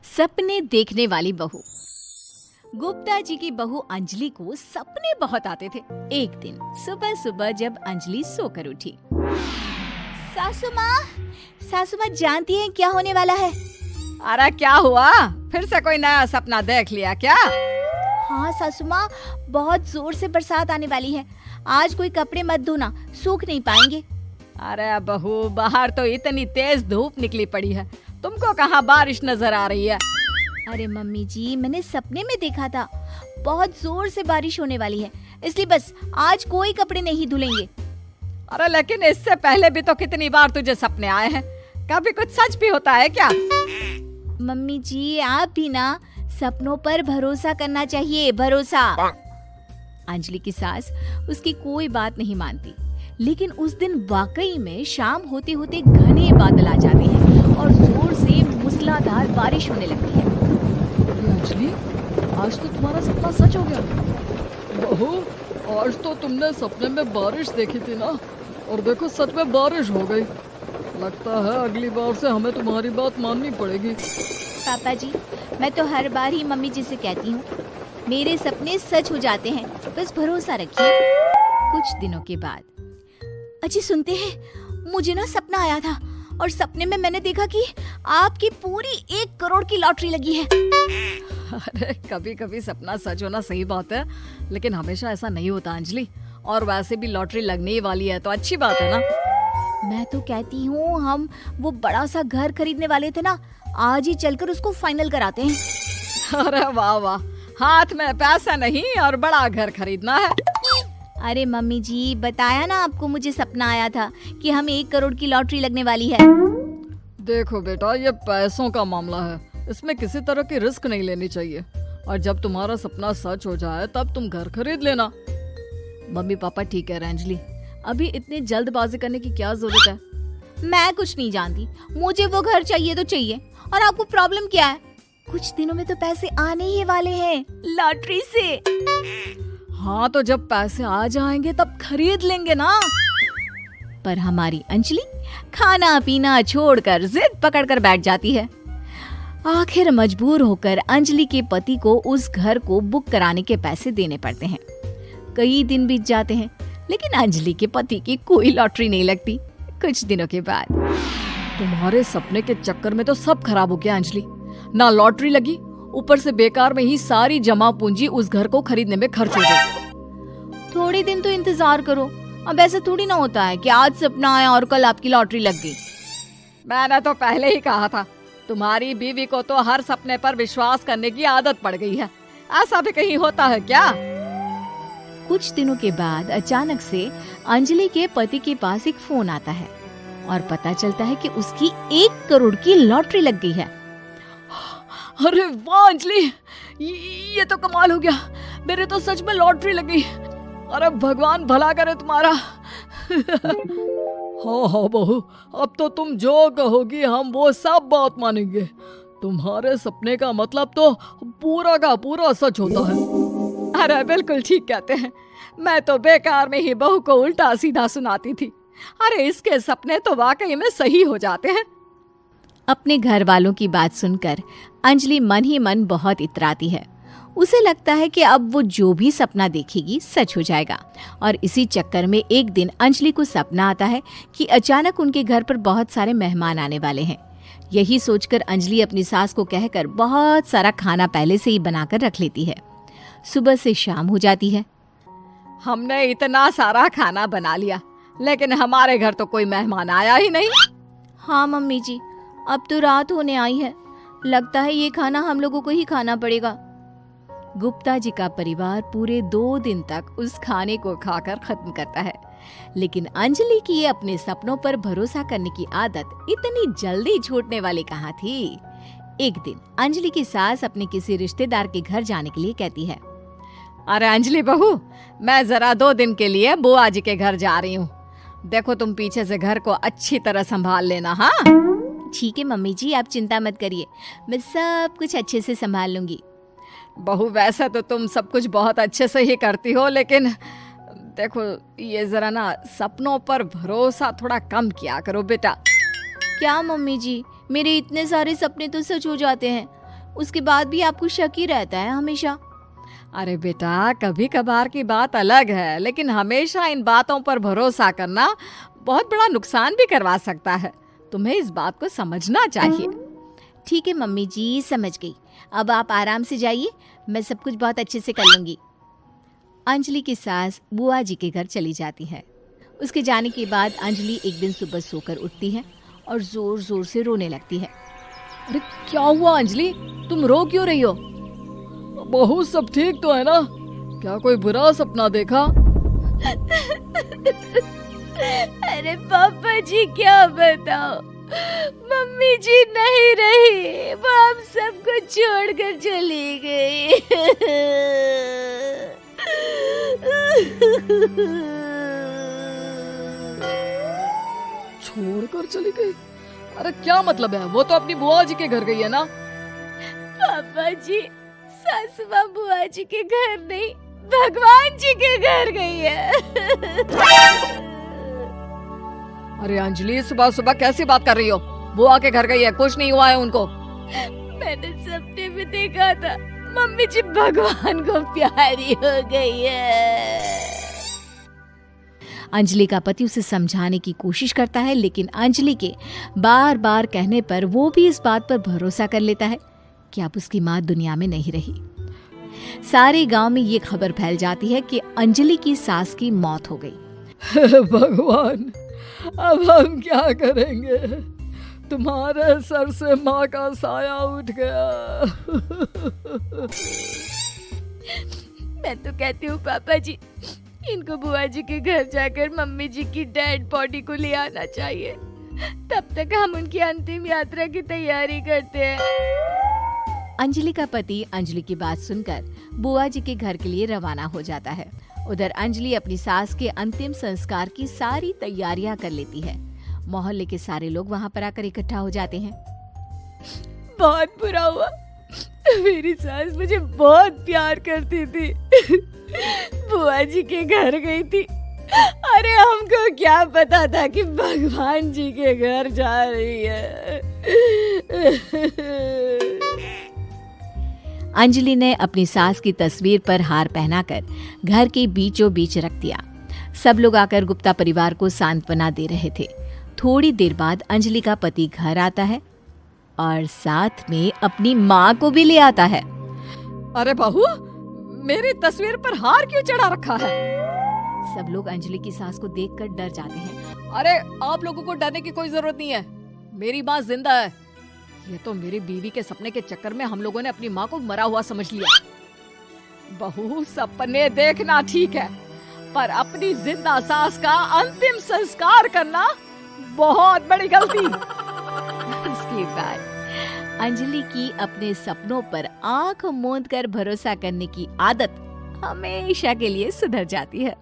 सपने देखने वाली बहू। गुप्ता जी की बहू अंजलि को सपने बहुत आते थे। एक दिन सुबह सुबह जब अंजलि सोकर उठी, सासू माँ जानती हैं क्या होने वाला है? अरे क्या हुआ, फिर से कोई नया सपना देख लिया क्या? हाँ सासू माँ, बहुत जोर से बरसात आने वाली है। आज कोई कपड़े मत धोना, सूख नहीं पाएंगे। अरे बहू, बाहर तो इतनी तेज धूप निकली पड़ी है, तुमको कहाँ बारिश नजर आ रही है? अरे मम्मी जी, मैंने सपने में देखा था बहुत जोर से बारिश होने वाली है, इसलिए बस आज कोई कपड़े नहीं धुलेंगे। अरे लेकिन इससे पहले भी तो कितनी बार तुझे सपने आए हैं, कभी कुछ सच भी होता है क्या? मम्मी जी, आप भी ना सपनों पर भरोसा करना चाहिए, भरोसा। अंजलि की सास उसकी कोई बात नहीं मानती, लेकिन उस दिन वाकई में शाम होते होते घने बादल आ जाते हैं और जोर से मूसलाधार बारिश होने लगती है। अंजलि, आज तो तुम्हारा सपना सच हो गया। बहू, आज तो तुमने सपने में बारिश देखी थी ना, और देखो सच में बारिश हो गई। लगता है अगली बार से हमें तुम्हारी बात माननी पड़ेगी। पापा जी, मैं तो हर बार ही मम्मी जी से कहती हूँ, मेरे सपने सच हो जाते हैं, बस भरोसा रखिए। कुछ दिनों के बाद, अजी सुनते हैं, मुझे ना सपना आया था और सपने में मैंने देखा कि आपकी पूरी 1 करोड़ की लॉटरी लगी है। अरे कभी कभी सपना सच होना सही बात है, लेकिन हमेशा ऐसा नहीं होता अंजलि। और वैसे भी लॉटरी लगने ही वाली है तो अच्छी बात है ना। मैं तो कहती हूँ, हम वो बड़ा सा घर खरीदने वाले थे ना, आज ही चलकर उसको फाइनल कराते हैं। अरे वाह वाह, हाथ में पैसा नहीं और बड़ा घर खरीदना है। अरे मम्मी जी, बताया ना आपको, मुझे सपना आया था कि हमें 1 करोड़ की लॉटरी लगने वाली है। देखो बेटा, ये पैसों का मामला है, इसमें किसी तरह की रिस्क नहीं लेनी चाहिए। और जब तुम्हारा सपना सच हो जाए तब तुम घर खरीद लेना। मम्मी पापा ठीक कह रहे हैं अंजलि, अभी इतनी जल्दबाजी करने की क्या जरूरत है? मैं कुछ नहीं जानती, मुझे वो घर चाहिए तो चाहिए। और आपको प्रॉब्लम क्या है? कुछ दिनों में तो पैसे आने ही वाले हैं लॉटरी से। हाँ तो जब पैसे आ जाएंगे तब खरीद लेंगे ना। पर हमारी अंजलि खाना पीना छोड़कर जिद पकड़कर बैठ जाती है। आखिर मजबूर होकर अंजलि के पति को उस घर को बुक कराने के पैसे देने पड़ते हैं। कई दिन बीत जाते हैं, लेकिन अंजलि के पति की कोई लॉटरी नहीं लगती। कुछ दिनों के बाद, तुम्हारे सपने के चक्कर में तो सब खराब हो गया अंजलि। ना लॉटरी लगी, ऊपर से बेकार में ही सारी जमा पूंजी उस घर को खरीदने में खर्च हो गई। थोड़ी दिन तो इंतजार करो, अब ऐसा थोड़ी ना होता है कि आज सपना आया और कल आपकी लॉटरी लग गई। मैंने तो पहले ही कहा था, तुम्हारी बीवी को तो हर सपने पर विश्वास करने की आदत पड़ गई है। ऐसा भी कहीं होता है क्या? कुछ दिनों के बाद अचानक से अंजलि के पति के पास एक फोन आता है और पता चलता है कि उसकी 1 करोड़ की लॉटरी लग गई है। अरे वाह अंजलि, ये तो कमाल हो गया, मेरे तो सच में लॉटरी लगी। अरे भगवान भला करे तुम्हारा। हाँ हाँ बहू, अब तो तुम जो कहोगी हम वो सब बात मानेंगे। तुम्हारे सपने का मतलब तो पूरा का पूरा सच होता है। अरे बिल्कुल ठीक कहते हैं, मैं तो बेकार में ही बहू को उल्टा सीधा सुनाती थी। अरे इसके सपने तो वाकई में सही हो जाते हैं। अपने घर वालों की बात सुनकर अंजलि मन ही मन बहुत इतराती है। उसे लगता है कि अब वो जो भी सपना देखेगी सच हो जाएगा। और इसी चक्कर में एक दिन अंजलि को सपना आता है कि अचानक उनके घर पर बहुत सारे मेहमान आने वाले हैं। यही सोचकर अंजलि अपनी सास को कहकर बहुत सारा खाना पहले से ही बनाकर रख लेती है। सुबह से शाम हो जाती है। हमने इतना सारा खाना बना लिया, लेकिन हमारे घर तो कोई मेहमान आया ही नहीं। हाँ मम्मी जी, अब तो रात होने आई है, लगता है ये खाना हम लोगों को ही खाना पड़ेगा। गुप्ता जी का परिवार पूरे 2 दिन तक उस खाने को खाकर खत्म करता है, लेकिन अंजलि की ये अपने सपनों पर भरोसा करने की आदत इतनी जल्दी छूटने वाली कहाँ थी। एक दिन अंजलि की सास अपने किसी रिश्तेदार के घर जाने के लिए कहती है, अरे अंजलि बहू, मैं जरा 2 दिन के लिए बुआ जी के घर जा रही हूँ। देखो तुम पीछे से घर को अच्छी तरह संभाल लेना। हाँ ठीक है मम्मी जी, आप चिंता मत करिए, मैं सब कुछ अच्छे से संभाल लूंगी। बहू, वैसे तो तुम सब कुछ बहुत अच्छे से ही करती हो, लेकिन देखो ये जरा ना सपनों पर भरोसा थोड़ा कम किया करो बेटा। क्या मम्मी जी, मेरे इतने सारे सपने तो सच हो जाते हैं, उसके बाद भी आपको शक ही रहता है हमेशा। अरे बेटा, कभी कभार की बात अलग है, लेकिन हमेशा इन बातों पर भरोसा करना बहुत बड़ा नुकसान भी करवा सकता है। तुम्हें इस बात को समझना चाहिए। ठीक है मम्मी जी, समझ गई। अब आप आराम से जाइए, मैं सब कुछ बहुत अच्छे से कर लूंगी। अंजलि की सास बुआ जी के घर चली जाती है। उसके जाने के बाद अंजलि एक दिन सुबह सोकर उठती है और जोर जोर से रोने लगती है। अरे क्या हुआ अंजलि, तुम रो क्यों रही हो? बहू सब ठीक तो है ना? क्या कोई बुरा सपना देखा? अरे पापा जी क्या बताओ, मम्मी जी नहीं रही, वो हम सबको छोड़कर चली गई। छोड़कर चली गई? अरे क्या मतलब है? वो तो अपनी बुआ जी के घर गई है ना? पापा जी, सासू माँ बुआ जी के घर नहीं, भगवान जी के घर गई है। अरे अंजलि, सुबह सुबह कैसी बात कर रही हो? बुआ के घर गई है, कुछ नहीं हुआ है उनको। मैंने सपने में देखा था, मम्मी जी भगवान को प्यारी हो गई है। अंजलि का पति उसे समझाने की कोशिश करता है, लेकिन अंजलि के बार बार कहने पर वो भी इस बात पर भरोसा कर लेता है कि अब उसकी माँ दुनिया में नहीं रही। सारे गांव में ये खबर फैल जाती है कि अंजलि की सास की मौत हो गई। भगवान, अब हम क्या करेंगे? तुम्हारे सर से माँ का साया उठ गया। मैं तो कहती हूँ पापा जी, इनको बुआ जी के घर जाकर मम्मी जी की डेड बॉडी को ले आना चाहिए, तब तक हम उनकी अंतिम यात्रा की तैयारी करते हैं। अंजलि का पति अंजलि की बात सुनकर बुआ जी के घर के लिए रवाना हो जाता है। उधर अंजलि अपनी सास के अंतिम संस्कार की सारी तैयारियां कर लेती है। मोहल्ले के सारे लोग वहां पर आकर इकट्ठा हो जाते हैं। बहुत बुरा हुआ, मेरी सास मुझे बहुत प्यार करती थी, बुआ जी के घर गई थी। अरे हमको क्या पता था कि भगवान जी के घर जा रही है। अंजलि ने अपनी सास की तस्वीर पर हार पहनाकर घर के बीचों बीच रख दिया। सब लोग आकर गुप्ता परिवार को सांत्वना दे रहे थे। थोड़ी देर बाद अंजलि का पति घर आता है और साथ में अपनी माँ को भी ले आता है। अरे बहू, मेरी तस्वीर पर हार क्यों चढ़ा रखा है? सब लोग अंजलि की सास को देखकर डर जाते हैं। अरे आप लोगों को डरने की कोई जरूरत नहीं है, मेरी माँ जिंदा है। ये तो मेरी बीवी के सपने के चक्कर में हम लोगों ने अपनी माँ को मरा हुआ समझ लिया। बहू, सपने देखना ठीक है, पर अपनी जिंदा सास का अंतिम संस्कार करना बहुत बड़ी गलती। उसके बाद अंजलि की अपने सपनों पर आंख मूंद कर भरोसा करने की आदत हमेशा के लिए सुधर जाती है।